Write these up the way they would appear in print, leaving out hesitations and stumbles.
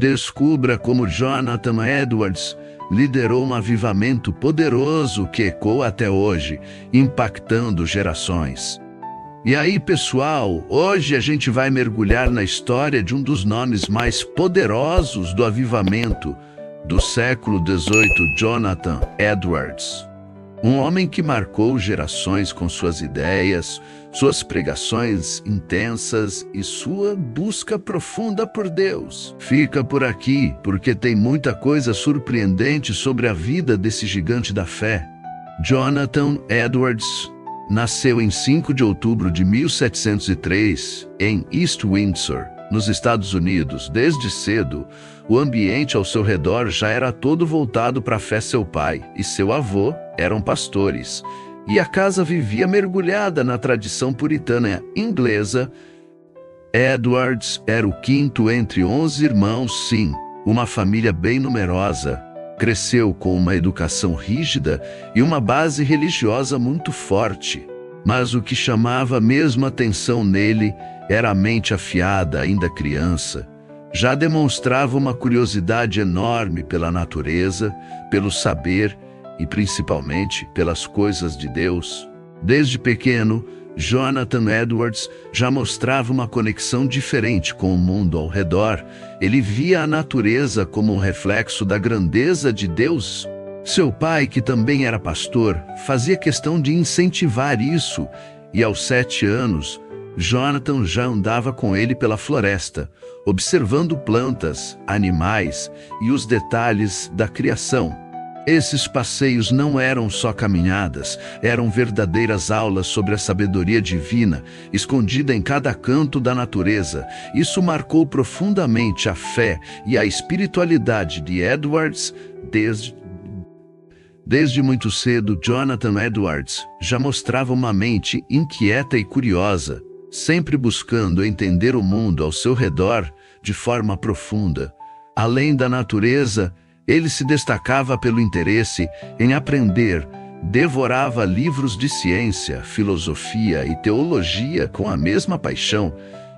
Descubra como Jonathan Edwards liderou um avivamento poderoso que ecoa até hoje, impactando gerações. E aí, pessoal, hoje a gente vai mergulhar na história de um dos nomes mais poderosos do avivamento do século XVIII, Jonathan Edwards. Um homem que marcou gerações com suas ideias, suas pregações intensas e sua busca profunda por Deus. Fica por aqui, porque tem muita coisa surpreendente sobre a vida desse gigante da fé. Jonathan Edwards nasceu em 5 de outubro de 1703, em East Windsor, nos Estados Unidos. Desde cedo, o ambiente ao seu redor já era todo voltado para a fé. Seu pai e seu avô eram pastores, e a casa vivia mergulhada na tradição puritana inglesa. Edwards era o quinto entre 11 irmãos, sim, uma família bem numerosa. Cresceu com uma educação rígida e uma base religiosa muito forte. Mas o que chamava mesmo atenção nele era a mente afiada, ainda criança. Já demonstrava uma curiosidade enorme pela natureza, pelo saber e principalmente pelas coisas de Deus. Desde pequeno, Jonathan Edwards já mostrava uma conexão diferente com o mundo ao redor. Ele via a natureza como um reflexo da grandeza de Deus. Seu pai, que também era pastor, fazia questão de incentivar isso, e aos 7 anos, Jonathan já andava com ele pela floresta, observando plantas, animais e os detalhes da criação. Esses passeios não eram só caminhadas, eram verdadeiras aulas sobre a sabedoria divina, escondida em cada canto da natureza. Isso marcou profundamente a fé e a espiritualidade de Edwards. Desde muito cedo, Jonathan Edwards já mostrava uma mente inquieta e curiosa, sempre buscando entender o mundo ao seu redor de forma profunda. Além da natureza, ele se destacava pelo interesse em aprender, devorava livros de ciência, filosofia e teologia com a mesma paixão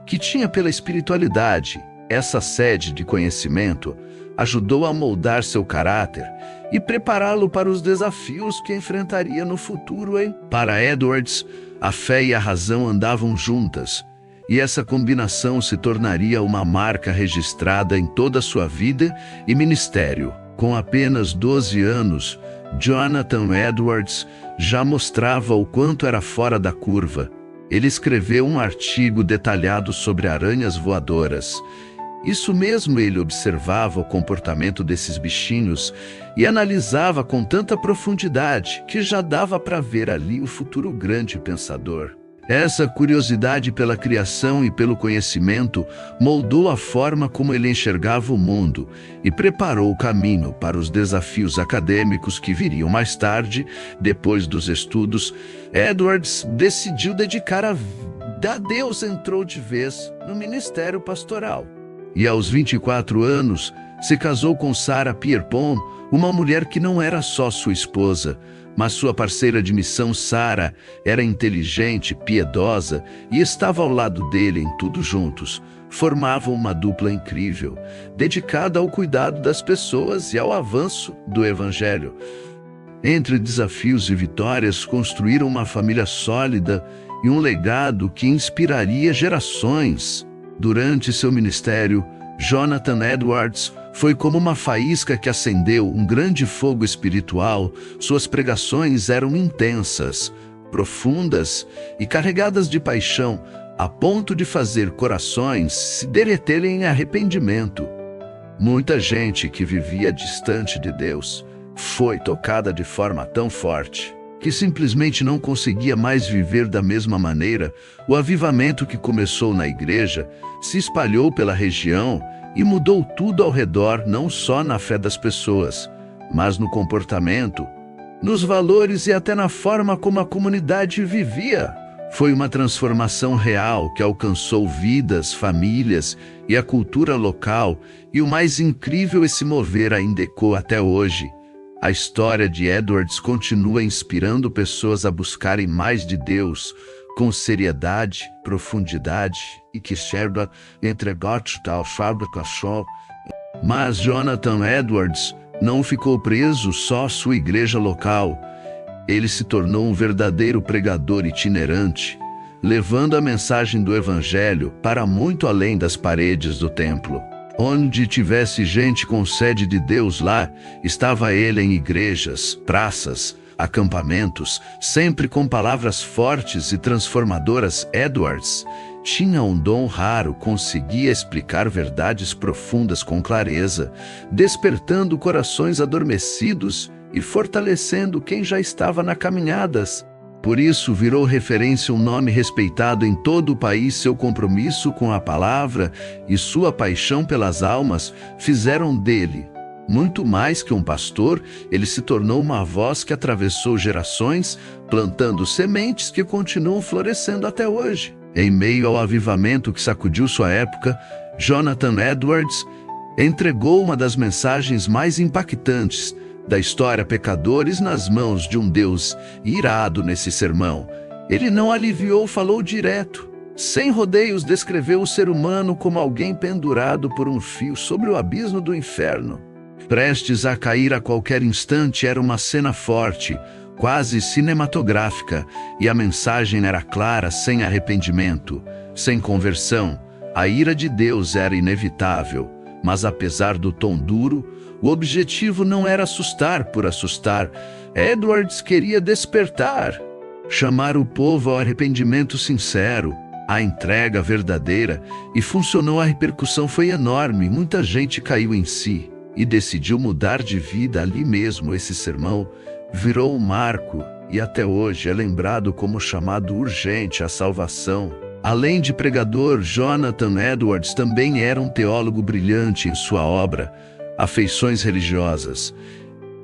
que tinha pela espiritualidade. Essa sede de conhecimento ajudou a moldar seu caráter e prepará-lo para os desafios que enfrentaria no futuro. Para Edwards, a fé e a razão andavam juntas, e essa combinação se tornaria uma marca registrada em toda a sua vida e ministério. Com apenas 12 anos, Jonathan Edwards já mostrava o quanto era fora da curva. Ele escreveu um artigo detalhado sobre aranhas voadoras. Isso mesmo, ele observava o comportamento desses bichinhos e analisava com tanta profundidade que já dava para ver ali o futuro grande pensador. Essa curiosidade pela criação e pelo conhecimento moldou a forma como ele enxergava o mundo e preparou o caminho para os desafios acadêmicos que viriam mais tarde. Depois dos estudos, Edwards decidiu dedicar a vida a Deus. Entrou de vez no ministério pastoral. E aos 24 anos, se casou com Sarah Pierpont, uma mulher que não era só sua esposa, mas sua parceira de missão. Sarah era inteligente, piedosa e estava ao lado dele em tudo. Juntos formavam uma dupla incrível, dedicada ao cuidado das pessoas e ao avanço do Evangelho. Entre desafios e vitórias, construíram uma família sólida e um legado que inspiraria gerações. Durante seu ministério, Jonathan Edwards foi como uma faísca que acendeu um grande fogo espiritual. Suas pregações eram intensas, profundas e carregadas de paixão, a ponto de fazer corações se derreterem em arrependimento. Muita gente que vivia distante de Deus foi tocada de forma tão forte que simplesmente não conseguia mais viver da mesma maneira. O avivamento que começou na igreja se espalhou pela região e mudou tudo ao redor, não só na fé das pessoas, mas no comportamento, nos valores e até na forma como a comunidade vivia. Foi uma transformação real que alcançou vidas, famílias e a cultura local, e o mais incrível, esse mover ainda ecoa até hoje. A história de Edwards continua inspirando pessoas a buscarem mais de Deus, com seriedade, profundidade e que serva entre Mas Jonathan Edwards não ficou preso só à sua igreja local. Ele se tornou um verdadeiro pregador itinerante, levando a mensagem do Evangelho para muito além das paredes do templo. Onde tivesse gente com sede de Deus, lá estava ele, em igrejas, praças, acampamentos, sempre com palavras fortes e transformadoras. Edwards tinha um dom raro, conseguia explicar verdades profundas com clareza, despertando corações adormecidos e fortalecendo quem já estava na caminhadas. Por isso virou referência, um nome respeitado em todo o país. Seu compromisso com a palavra e sua paixão pelas almas fizeram dele muito mais que um pastor. Ele se tornou uma voz que atravessou gerações, plantando sementes que continuam florescendo até hoje. Em meio ao avivamento que sacudiu sua época, Jonathan Edwards entregou uma das mensagens mais impactantes da história: pecadores nas mãos de um Deus irado. Nesse sermão, ele não aliviou, falou direto, sem rodeios, descreveu o ser humano como alguém pendurado por um fio sobre o abismo do inferno, prestes a cair a qualquer instante. Era uma cena forte, quase cinematográfica, e a mensagem era clara: sem arrependimento, sem conversão, a ira de Deus era inevitável. Mas apesar do tom duro, o objetivo não era assustar por assustar. Edwards queria despertar, chamar o povo ao arrependimento sincero, à entrega verdadeira, e funcionou. A repercussão foi enorme, muita gente caiu em si e decidiu mudar de vida ali mesmo. Esse sermão virou um marco e até hoje é lembrado como chamado urgente à salvação. Além de pregador, Jonathan Edwards também era um teólogo brilhante em sua obra Afeições Religiosas.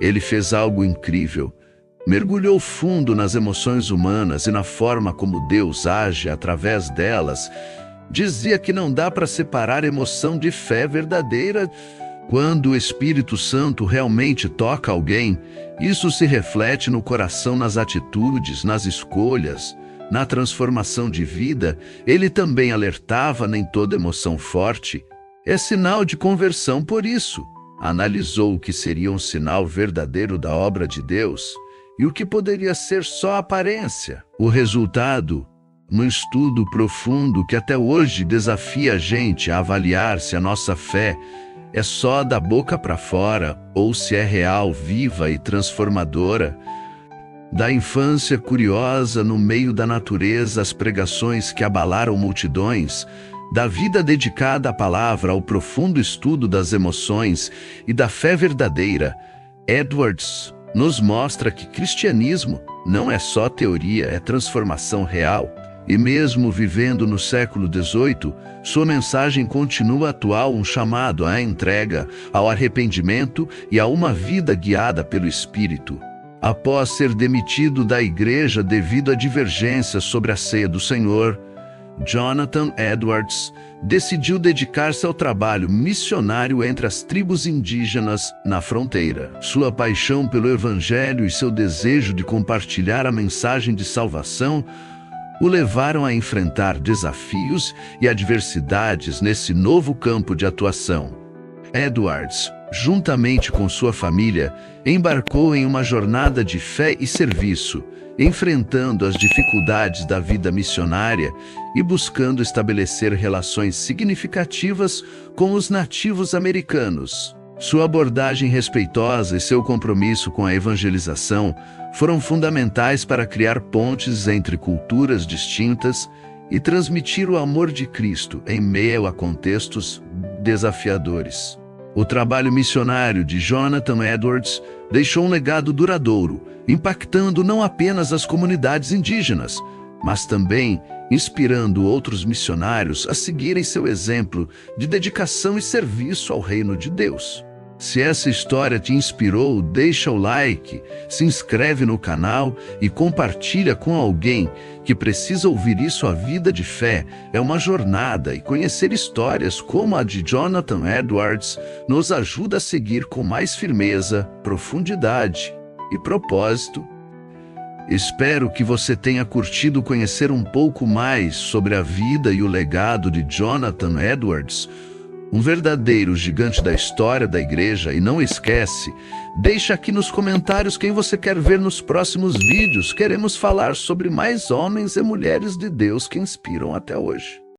Ele fez algo incrível. Mergulhou fundo nas emoções humanas e na forma como Deus age através delas. Dizia que não dá para separar emoção de fé verdadeira. Quando o Espírito Santo realmente toca alguém, isso se reflete no coração, nas atitudes, nas escolhas, na transformação de vida. Ele também alertava: nem toda emoção forte é sinal de conversão. Por isso, analisou o que seria um sinal verdadeiro da obra de Deus e o que poderia ser só aparência. O resultado, um estudo profundo que até hoje desafia a gente a avaliar se a nossa fé é só da boca para fora ou se é real, viva e transformadora. Da infância curiosa no meio da natureza, as pregações que abalaram multidões, da vida dedicada à palavra, ao profundo estudo das emoções e da fé verdadeira, Edwards nos mostra que cristianismo não é só teoria, é transformação real. E mesmo vivendo no século XVIII, sua mensagem continua atual, um chamado à entrega, ao arrependimento e a uma vida guiada pelo Espírito. Após ser demitido da igreja devido a divergências sobre a ceia do Senhor, Jonathan Edwards decidiu dedicar-se ao trabalho missionário entre as tribos indígenas na fronteira. Sua paixão pelo Evangelho e seu desejo de compartilhar a mensagem de salvação o levaram a enfrentar desafios e adversidades nesse novo campo de atuação. Edwards, juntamente com sua família, embarcou em uma jornada de fé e serviço, enfrentando as dificuldades da vida missionária e buscando estabelecer relações significativas com os nativos americanos. Sua abordagem respeitosa e seu compromisso com a evangelização foram fundamentais para criar pontes entre culturas distintas e transmitir o amor de Cristo em meio a contextos desafiadores. O trabalho missionário de Jonathan Edwards deixou um legado duradouro, impactando não apenas as comunidades indígenas, mas também inspirando outros missionários a seguirem seu exemplo de dedicação e serviço ao reino de Deus. Se essa história te inspirou, deixa o like, se inscreve no canal e compartilha com alguém que precisa ouvir isso. A vida de fé é uma jornada e conhecer histórias como a de Jonathan Edwards nos ajuda a seguir com mais firmeza, profundidade e propósito. Espero que você tenha curtido conhecer um pouco mais sobre a vida e o legado de Jonathan Edwards. um verdadeiro gigante da história da igreja. E não esquece, deixa aqui nos comentários quem você quer ver nos próximos vídeos. Queremos falar sobre mais homens e mulheres de Deus que inspiram até hoje.